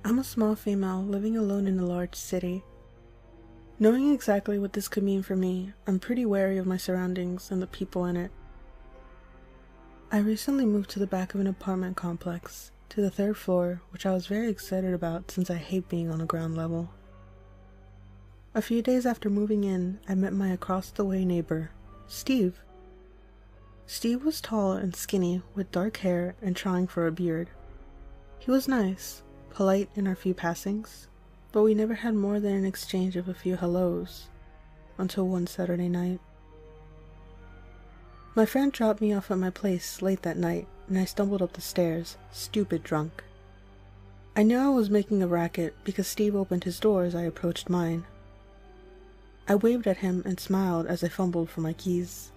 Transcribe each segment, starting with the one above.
I'm a small female living alone in a large city. Knowing exactly what this could mean for me, I'm pretty wary of my surroundings and the people in it. I recently moved to the back of an apartment complex, to the third floor, which I was very excited about since I hate being on the ground level. A few days after moving in, I met my across-the-way neighbor, Steve. Steve was tall and skinny, with dark hair and trying for a beard. He was nice, polite in our few passings, but we never had more than an exchange of a few hellos, until one Saturday night. My friend dropped me off at my place late that night, and I stumbled up the stairs, stupid drunk. I knew I was making a racket because Steve opened his door as I approached mine. I waved at him and smiled as I fumbled for my keys.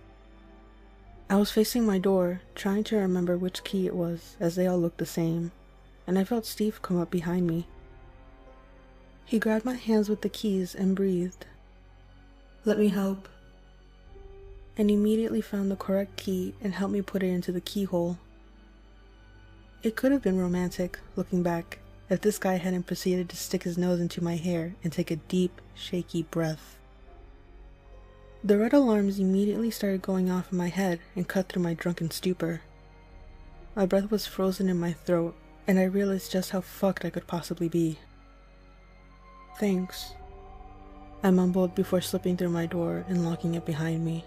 I was facing my door, trying to remember which key it was, as they all looked the same, and I felt Steve come up behind me. He grabbed my hands with the keys and breathed, "Let me help," and immediately found the correct key and helped me put it into the keyhole. It could have been romantic, looking back, if this guy hadn't proceeded to stick his nose into my hair and take a deep, shaky breath. The red alarms immediately started going off in my head and cut through my drunken stupor. My breath was frozen in my throat, and I realized just how fucked I could possibly be. "Thanks," I mumbled before slipping through my door and locking it behind me.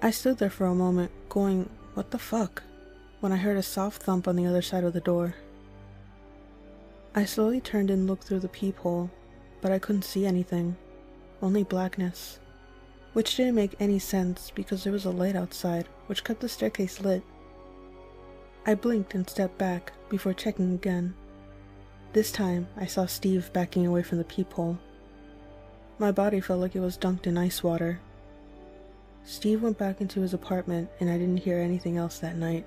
I stood there for a moment, going, "What the fuck?" when I heard a soft thump on the other side of the door. I slowly turned and looked through the peephole, but I couldn't see anything, only blackness, which didn't make any sense because there was a light outside which kept the staircase lit. I blinked and stepped back before checking again. This time, I saw Steve backing away from the peephole. My body felt like it was dunked in ice water. Steve went back into his apartment and I didn't hear anything else that night.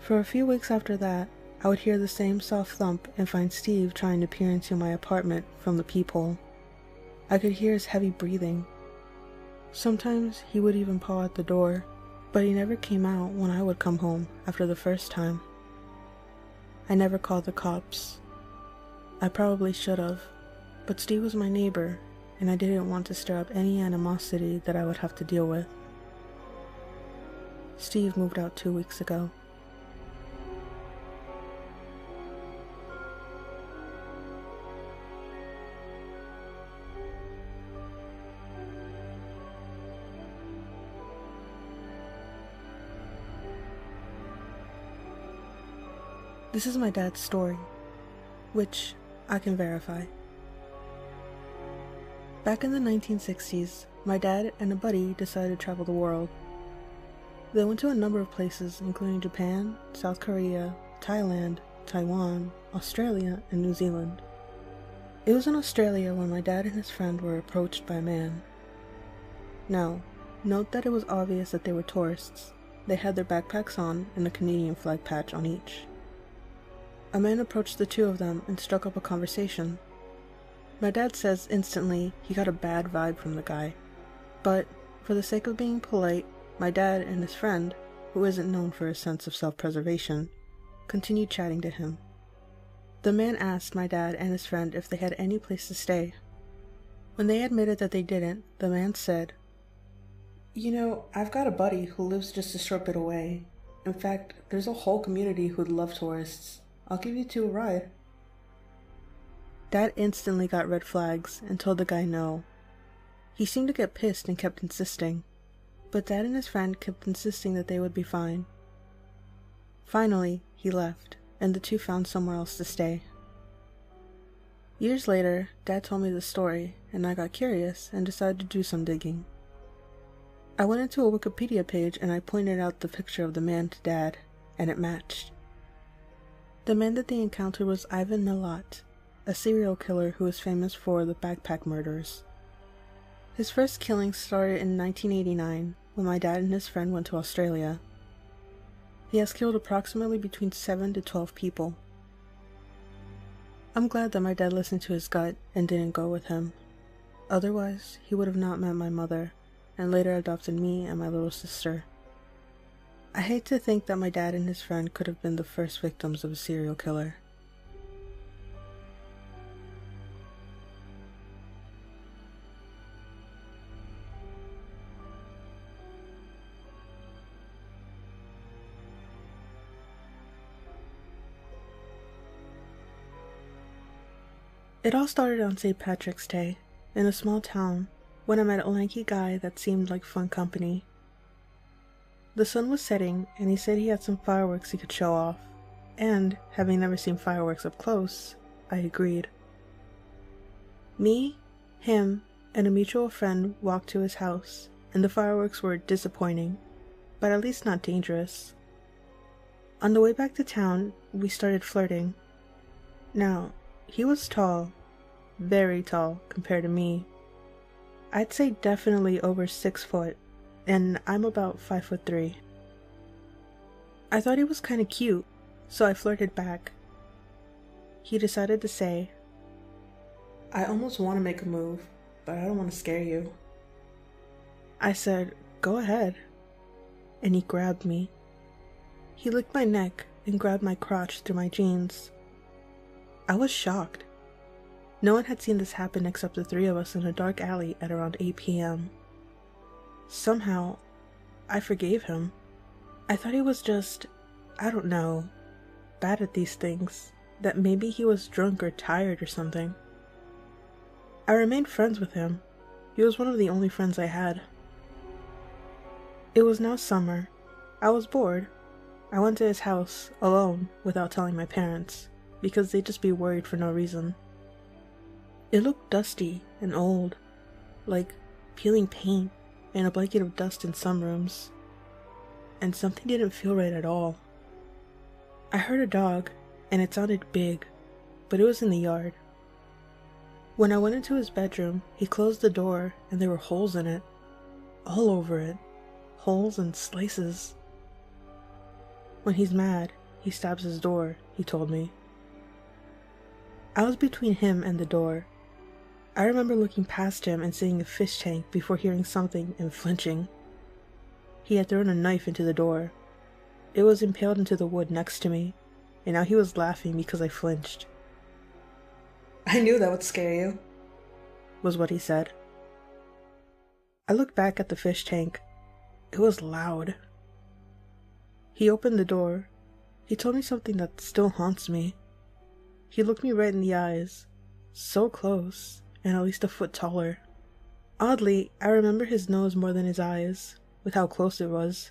For a few weeks after that, I would hear the same soft thump and find Steve trying to peer into my apartment from the peephole. I could hear his heavy breathing. Sometimes he would even paw at the door, but he never came out when I would come home after the first time. I never called the cops. I probably should have, but Steve was my neighbor, and I didn't want to stir up any animosity that I would have to deal with. Steve moved out 2 weeks ago. This is my dad's story, which I can verify. Back in the 1960s, my dad and a buddy decided to travel the world. They went to a number of places, including Japan, South Korea, Thailand, Taiwan, Australia, and New Zealand. It was in Australia when my dad and his friend were approached by a man. Now, note that it was obvious that they were tourists. They had their backpacks on and a Canadian flag patch on each. A man approached the two of them and struck up a conversation. My dad says instantly he got a bad vibe from the guy, but for the sake of being polite, my dad and his friend, who isn't known for his sense of self-preservation, continued chatting to him. The man asked my dad and his friend if they had any place to stay. When they admitted that they didn't, the man said, "You know, I've got a buddy who lives just a short bit away. In fact, there's a whole community who'd love tourists. I'll give you two a ride." Dad instantly got red flags and told the guy no. He seemed to get pissed and kept insisting, but Dad and his friend kept insisting that they would be fine. Finally, he left, and the two found somewhere else to stay. Years later, Dad told me the story, and I got curious and decided to do some digging. I went into a Wikipedia page and I pointed out the picture of the man to Dad, and it matched. The man that they encountered was Ivan Milat, a serial killer who was famous for the backpack murders. His first killing started in 1989 when my dad and his friend went to Australia. He has killed approximately between 7 to 12 people. I'm glad that my dad listened to his gut and didn't go with him. Otherwise, he would have not met my mother and later adopted me and my little sister. I hate to think that my dad and his friend could have been the first victims of a serial killer. It all started on St. Patrick's Day, in a small town, when I met a lanky guy that seemed like fun company. The sun was setting, and he said he had some fireworks he could show off, and, having never seen fireworks up close, I agreed. Me, him, and a mutual friend walked to his house, and the fireworks were disappointing, but at least not dangerous. On the way back to town, we started flirting. Now, he was tall, very tall compared to me. I'd say definitely over 6 foot, and I'm about 5'3". I thought he was kinda cute, so I flirted back. He decided to say, "I almost want to make a move, but I don't want to scare you." I said, "Go ahead," and he grabbed me. He licked my neck and grabbed my crotch through my jeans. I was shocked. No one had seen this happen except the 3 of us in a dark alley at around 8 p.m. Somehow, I forgave him. I thought he was just, I don't know, bad at these things, that maybe he was drunk or tired or something. I remained friends with him. He was one of the only friends I had. It was now summer. I was bored. I went to his house, alone, without telling my parents, because they'd just be worried for no reason. It looked dusty and old, like peeling paint and a blanket of dust in some rooms, and something didn't feel right at all. I heard a dog, and it sounded big, but it was in the yard. When I went into his bedroom, he closed the door, and there were holes in it, all over it, holes and slices. When he's mad, he stabs his door, he told me. I was between him and the door. I remember looking past him and seeing a fish tank before hearing something and flinching. He had thrown a knife into the door. It was impaled into the wood next to me, and now he was laughing because I flinched. "I knew that would scare you," was what he said. I looked back at the fish tank. It was loud. He opened the door. He told me something that still haunts me. He looked me right in the eyes, so close, and at least a foot taller. Oddly, I remember his nose more than his eyes, with how close it was.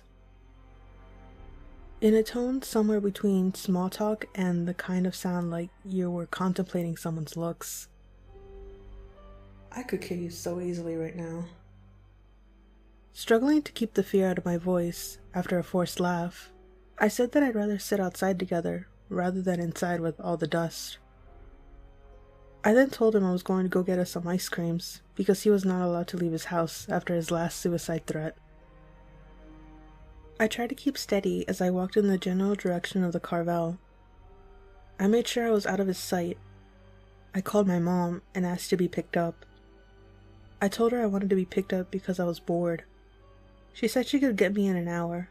In a tone somewhere between small talk and the kind of sound like you were contemplating someone's looks. I could kill you so easily right now. Struggling to keep the fear out of my voice, after a forced laugh, I said that I'd rather sit outside together, rather than inside with all the dust. I then told him I was going to go get us some ice creams, because he was not allowed to leave his house after his last suicide threat. I tried to keep steady as I walked in the general direction of the Carvel. I made sure I was out of his sight. I called my mom and asked to be picked up. I told her I wanted to be picked up because I was bored. She said she could get me in an hour.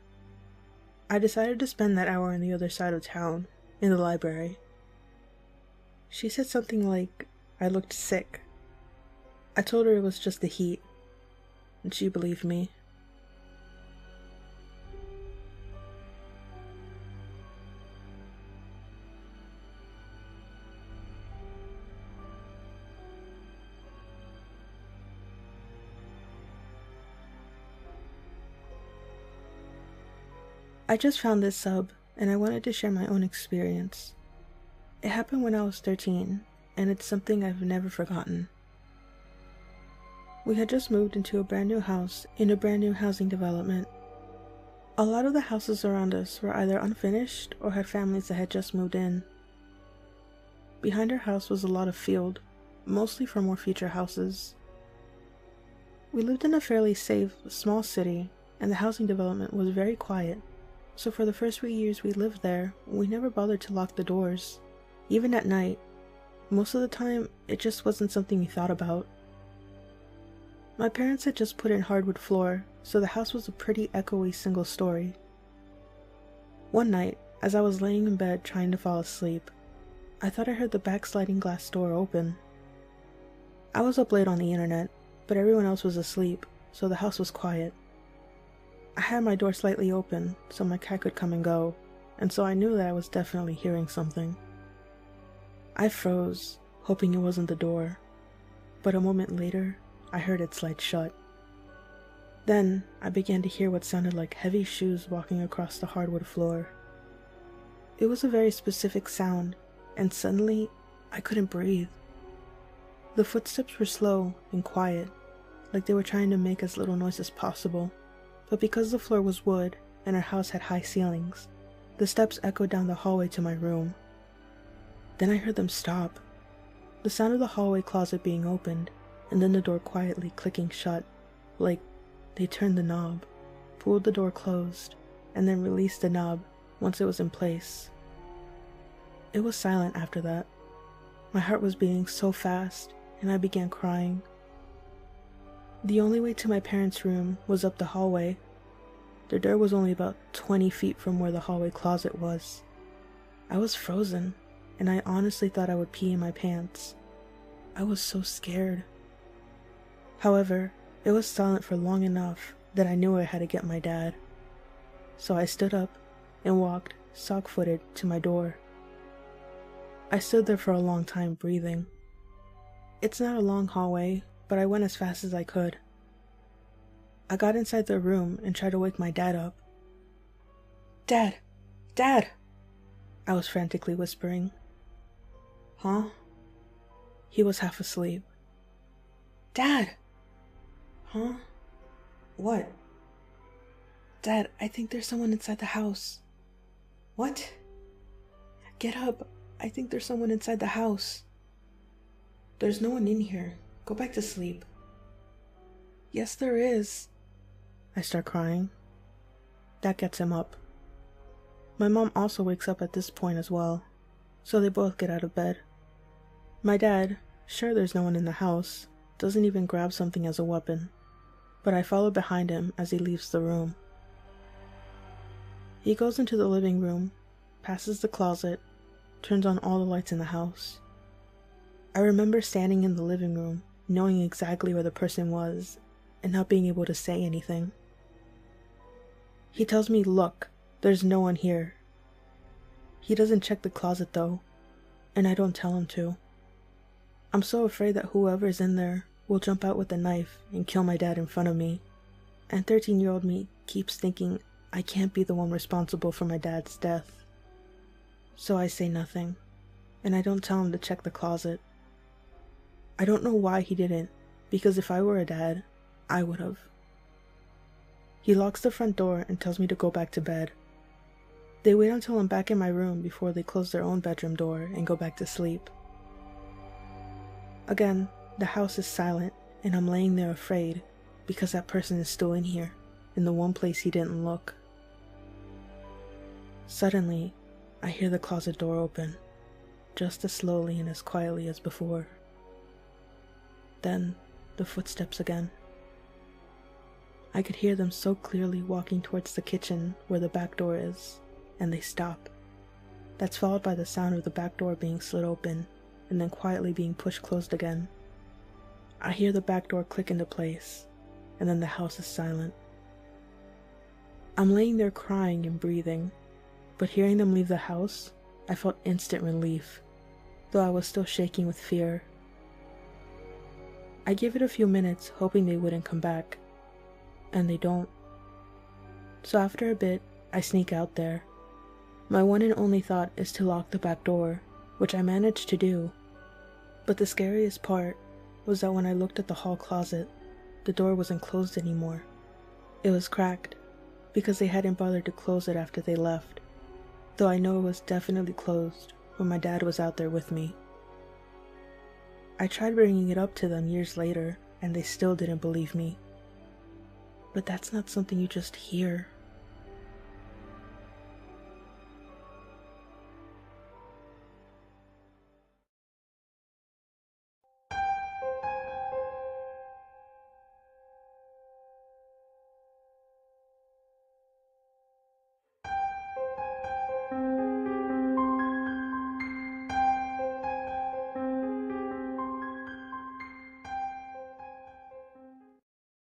I decided to spend that hour on the other side of town, in the library. She said something like I looked sick. I told her it was just the heat, and she believed me. I just found this sub, and I wanted to share my own experience. It happened when I was 13, and it's something I've never forgotten. We had just moved into a brand new house in a brand new housing development. A lot of the houses around us were either unfinished or had families that had just moved in. Behind our house was a lot of field, mostly for more future houses. We lived in a fairly safe, small city, and the housing development was very quiet. So for the first few years we lived there, we never bothered to lock the doors. Even at night, most of the time, it just wasn't something we thought about. My parents had just put in hardwood floor, so the house was a pretty echoey single story. One night, as I was laying in bed trying to fall asleep, I thought I heard the back sliding glass door open. I was up late on the internet, but everyone else was asleep, so the house was quiet. I had my door slightly open so my cat could come and go, and so I knew that I was definitely hearing something. I froze, hoping it wasn't the door, but a moment later, I heard it slide shut. Then, I began to hear what sounded like heavy shoes walking across the hardwood floor. It was a very specific sound, and suddenly, I couldn't breathe. The footsteps were slow and quiet, like they were trying to make as little noise as possible, but because the floor was wood and our house had high ceilings, the steps echoed down the hallway to my room. Then I heard them stop. The sound of the hallway closet being opened, and then the door quietly clicking shut, like they turned the knob, pulled the door closed, and then released the knob once it was in place. It was silent after that. My heart was beating so fast, and I began crying. The only way to my parents' room was up the hallway. The door was only about 20 feet from where the hallway closet was. I was frozen, and I honestly thought I would pee in my pants. I was so scared. However, it was silent for long enough that I knew I had to get my dad. So I stood up and walked sock-footed to my door. I stood there for a long time breathing. It's not a long hallway, but I went as fast as I could. I got inside the room and tried to wake my dad up. "Dad! Dad!" I was frantically whispering. "Huh?" He was half asleep. "Dad!" "Huh? What?" "Dad, I think there's someone inside the house." "What?" "Get up. I think there's someone inside the house." "There's no one in here. Go back to sleep." "Yes, there is." I start crying. That gets him up. My mom also wakes up at this point as well, so they both get out of bed. My dad, sure there's no one in the house, doesn't even grab something as a weapon, but I follow behind him as he leaves the room. He goes into the living room, passes the closet, turns on all the lights in the house. I remember standing in the living room, knowing exactly where the person was, and not being able to say anything. He tells me, "Look, there's no one here." He doesn't check the closet though, and I don't tell him to. I'm so afraid that whoever is in there will jump out with a knife and kill my dad in front of me, and 13-year-old me keeps thinking I can't be the one responsible for my dad's death. So I say nothing, and I don't tell him to check the closet. I don't know why he didn't, because if I were a dad, I would have. He locks the front door and tells me to go back to bed. They wait until I'm back in my room before they close their own bedroom door and go back to sleep. Again, the house is silent, and I'm laying there afraid, because that person is still in here, in the one place he didn't look. Suddenly, I hear the closet door open, just as slowly and as quietly as before. Then, the footsteps again. I could hear them so clearly walking towards the kitchen where the back door is, and they stop. That's followed by the sound of the back door being slid open, and then quietly being pushed closed again. I hear the back door click into place, and then the house is silent. I'm laying there crying and breathing, but hearing them leave the house, I felt instant relief, though I was still shaking with fear. I give it a few minutes, hoping they wouldn't come back, and they don't. So after a bit, I sneak out there. My one and only thought is to lock the back door, which I managed to do. But the scariest part was that when I looked at the hall closet, the door wasn't closed anymore. It was cracked, because they hadn't bothered to close it after they left, though I know it was definitely closed when my dad was out there with me. I tried bringing it up to them years later, and they still didn't believe me. But that's not something you just hear.